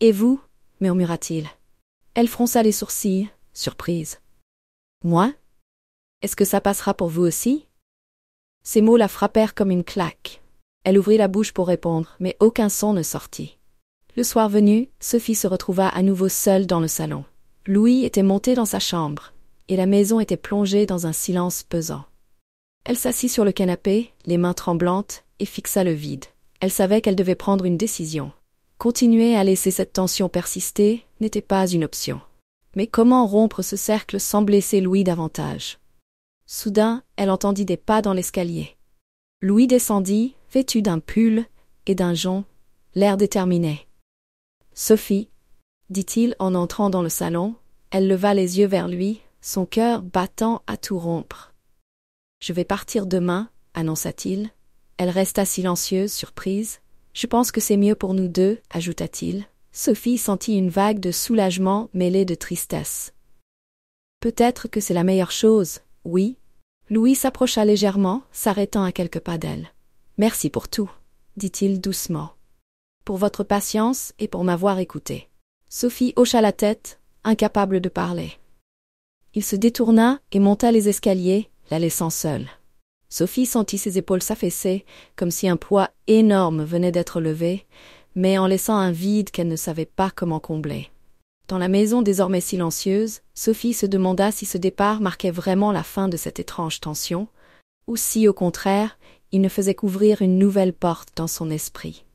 Et vous? Murmura-t-il. Elle fronça les sourcils, surprise. Moi? Est-ce que ça passera pour vous aussi? Ces mots la frappèrent comme une claque. Elle ouvrit la bouche pour répondre, mais aucun son ne sortit. Le soir venu, Sophie se retrouva à nouveau seule dans le salon. Louis était monté dans sa chambre, et la maison était plongée dans un silence pesant. Elle s'assit sur le canapé, les mains tremblantes, et fixa le vide. Elle savait qu'elle devait prendre une décision. Continuer à laisser cette tension persister n'était pas une option. Mais comment rompre ce cercle sans blesser Louis davantage? Soudain, elle entendit des pas dans l'escalier. Louis descendit, vêtu d'un pull et d'un jonc, l'air déterminé. « Sophie » dit-il en entrant dans le salon. Elle leva les yeux vers lui, son cœur battant à tout rompre. « Je vais partir demain, » annonça-t-il. Elle resta silencieuse, surprise. « Je pense que c'est mieux pour nous deux, » ajouta-t-il. Sophie sentit une vague de soulagement mêlée de tristesse. « Peut-être que c'est la meilleure chose, oui. » Louis s'approcha légèrement, s'arrêtant à quelques pas d'elle. « Merci pour tout, » dit-il doucement. « Pour votre patience et pour m'avoir écouté. » Sophie hocha la tête, incapable de parler. Il se détourna et monta les escaliers, la laissant seule. Sophie sentit ses épaules s'affaisser, comme si un poids énorme venait d'être levé, mais en laissant un vide qu'elle ne savait pas comment combler. Dans la maison désormais silencieuse, Sophie se demanda si ce départ marquait vraiment la fin de cette étrange tension, ou si, au contraire, il ne faisait qu'ouvrir une nouvelle porte dans son esprit.